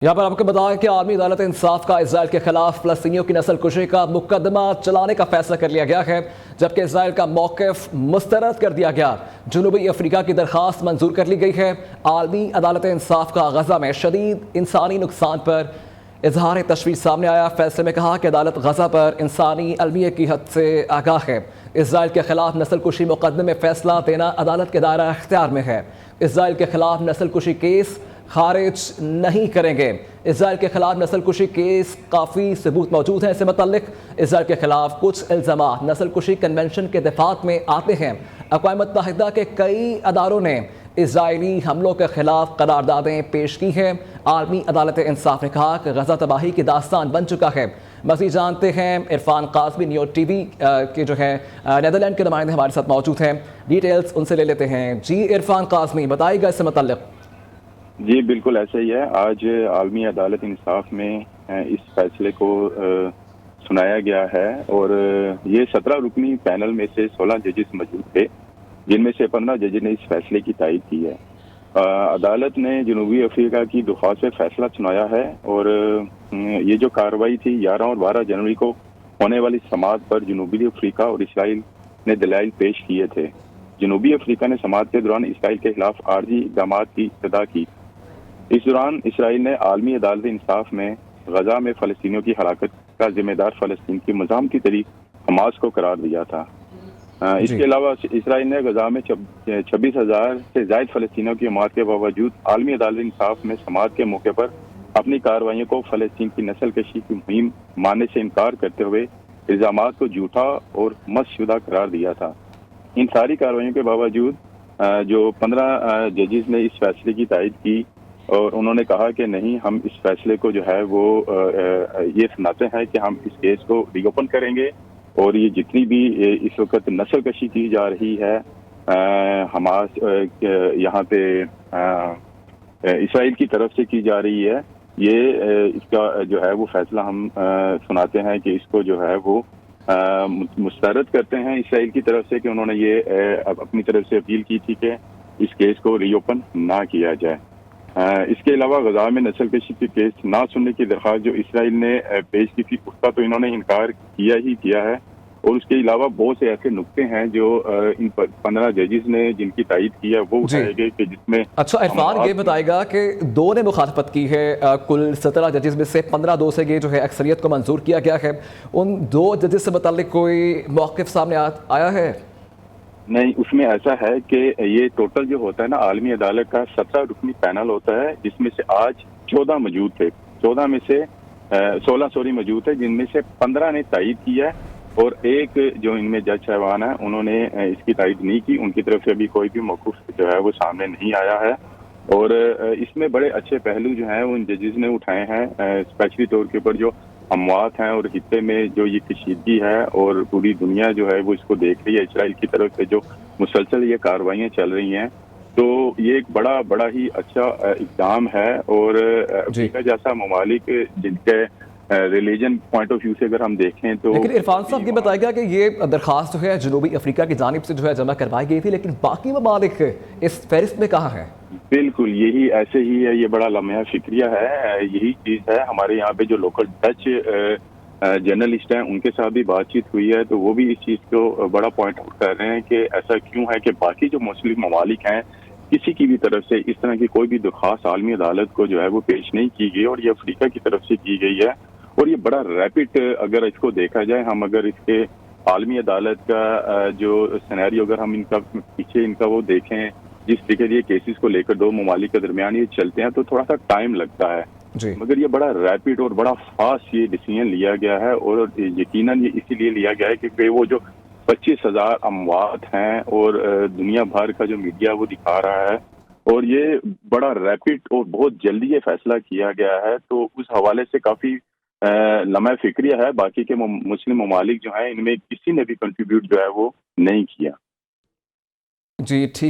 यहाँ पर आपको बताया कि आलमी अदालत इंसाफ का इसराइल के खिलाफ फलस्तीनियों की नस्ल कुशी का मुकदमा चलाने का फैसला कर लिया गया है, जबकि इसराइल का मौक़िफ़ मुस्तरद कर दिया गया। जनूबी अफ्रीका की दरख्वास्त मंजूर कर ली गई है। आलमी अदालत इंसाफ का गज़ा में शदीद इंसानी नुकसान पर इजहार तशवीश सामने आया। फैसले में कहा कि अदालत गज़ा पर इंसानी अलमियत की हद से आगाह है। इसराइल के खिलाफ नस्ल कुशी मुकदमे में फैसला देना अदालत के दायरा इख्तियार में है। इसराइल के खिलाफ नस्ल कुशी केस खारिज नहीं करेंगे। इसराइल के खिलाफ नस्ल कुशी केस काफ़ी सबूत मौजूद हैं। इससे मुतल्लिक इसराइल के खिलाफ कुछ इल्ज़ामात नस्ल कुशी कन्वेंशन के दफ़ात में आते हैं। अक़वाम मुत्तहिदा के कई अदारों ने इजरायली हमलों के खिलाफ करारदादें पेश की हैं। आलमी अदालत इंसाफ ने कहा कि गज़ा तबाही की दास्तान बन चुका है। मज़ीद जानते हैं इरफान काज़मी न्यू टीवी के जो है नीदरलैंड के नुमाइंदे हमारे साथ मौजूद हैं। डिटेल्स उनसे ले लेते हैं। जी इरफान काज़मी, बताइएगा इससे मुतल्लिक। जी बिल्कुल ऐसा ही है। आज आलमी अदालत इंसाफ में इस फैसले को सुनाया गया है और ये 17 रुकनी पैनल में से 16 जजेस मौजूद थे, जिनमें से 15 जजेस ने इस फैसले की तायीद की है। अदालत ने जनूबी अफ्रीका की दरख्वास्त पे फैसला सुनाया है और ये जो कार्रवाई थी 11 और 12 जनवरी को होने वाली समाअत पर जनूबी अफ्रीका और इसराइल ने दलाइल पेश किए थे। जनूबी अफ्रीका ने समाअत के दौरान इसराइल के खिलाफ आर्जी इक़दामात की इब्तिदा की। इस दौरान इसराइल ने आलमी अदालत इंसाफ में गजा में फ़लस्तीनियों की हलाकत का जिम्मेदार फ़लस्तीन की मज़ामती तहरीक हमास को करार दिया था। इसके अलावा इसराइल ने गजा में 26,000 से ज़ायद फ़लस्तीनियों की मौत के बावजूद आलमी अदालत इंसाफ में समाअत के मौके पर अपनी कार्रवाइयों को फ़लस्तीन की नस्ल कशी की मुहिम मानने से इनकार करते हुए इल्ज़ामात को झूठा और मसशुदा करार दिया था। इन सारी कार्रवाइयों के बावजूद जो 15 जजेस ने इस फैसले की तायीद की और उन्होंने कहा कि नहीं, हम इस फैसले को जो है वो ये सुनाते हैं कि हम इस केस को रीओपन करेंगे और ये जितनी भी इस वक्त नस्ल कशी की जा रही है हमास यहाँ पे इसराइल की तरफ से की जा रही है, ये इसका जो है वो फैसला हम सुनाते हैं कि इसको जो है वो मुस्तरद करते हैं इसराइल की तरफ से कि उन्होंने ये अपनी तरफ से अपील की थी कि इस केस को रीओपन ना किया जाए। इसके अलावा गजा में नस्ल कशी के केस ना सुनने की दरख्वास्त जो इसराइल ने पेश की थी उसका तो इन्होंने इनकार किया ही किया है और उसके अलावा बहुत से ऐसे नुक्ते हैं जो इन 15 जजेस ने जिनकी तायीद की है वो उठाए गए कि जिसमें अच्छा इरफान ये बताएगा कि 2 ने मुखालफत की है। कुल 17 जजेस में से 15-2 से ये जो है अक्सरियत को मंजूर किया गया है। उन 2 जजेस से मुताल्लिक कोई मौक़िफ़ सामने आया है? नहीं, उसमें ऐसा है कि ये टोटल जो होता है ना आलमी अदालत का 17 रुकनी पैनल होता है, जिसमें से आज 14 मौजूद थे। 14 में से 16 मौजूद है, जिनमें से 15 ने तायीद की है और एक जो इनमें जज साहबान है उन्होंने इसकी तायीद नहीं की। उनकी तरफ से अभी कोई भी मौक़िफ़ जो है वो सामने नहीं आया है और इसमें बड़े अच्छे पहलू जो हैं वो इन जजेस ने उठाए हैं, स्पेशली तौर के ऊपर जो अमवात हैं और खित्ते में जो ये कशीदगी है और पूरी दुनिया जो है वो इसको देख रही है। इसराइल की तरफ से जो मुसलसल ये कार्रवाइयाँ चल रही हैं, तो ये एक बड़ा ही अच्छा इक़दाम है और अफ्रीका जैसा ममालिक जिनके रिलीजन पॉइंट ऑफ व्यू से अगर हम देखें तो। लेकिन इरफान साहब ये बताएगा कि ये दरख्वास्त जो है जनूबी अफ्रीका की जानिब से जो है जमा करवाई गई थी, लेकिन बाकी ममालिक इस फहरिस्त में कहाँ है? बिल्कुल यही ऐसे ही है, ये बड़ा लम्हा फिक्रिया है। यही चीज़ है। हमारे यहाँ पे जो लोकल डच जर्नलिस्ट हैं उनके साथ भी बातचीत हुई है, तो वो भी इस चीज़ को बड़ा पॉइंट आउट कर रहे हैं कि ऐसा क्यों है कि बाकी जो मुस्लिम ममालिक हैं किसी की भी तरफ से इस तरह की कोई भी दरख्वास्त आलमी अदालत को जो है वो पेश नहीं की गई और ये अफ्रीका की तरफ से की गई है। और ये बड़ा रैपिड, अगर इसको देखा जाए, हम अगर इसके आलमी अदालत का जो सिनेरियो अगर हम इनका पीछे इनका वो देखें, जिस तरीके से ये केसेस को लेकर 2 ममालिक के दरमियान ये चलते हैं तो थोड़ा सा टाइम लगता है, मगर ये बड़ा रैपिड और बड़ा फास्ट ये डिसीजन लिया गया है और यकीनन ये इसीलिए लिया गया है क्योंकि वो जो 25,000 अमवात हैं और दुनिया भर का जो मीडिया वो दिखा रहा है और ये बड़ा रैपिड और बहुत जल्दी ये फैसला किया गया है, तो उस हवाले से काफ़ी लम्हा फिक्रिया है। बाकी के मुस्लिम ममालिक जो हैं इनमें किसी ने भी कंट्रीब्यूट जो है वो नहीं किया। जी ठीक।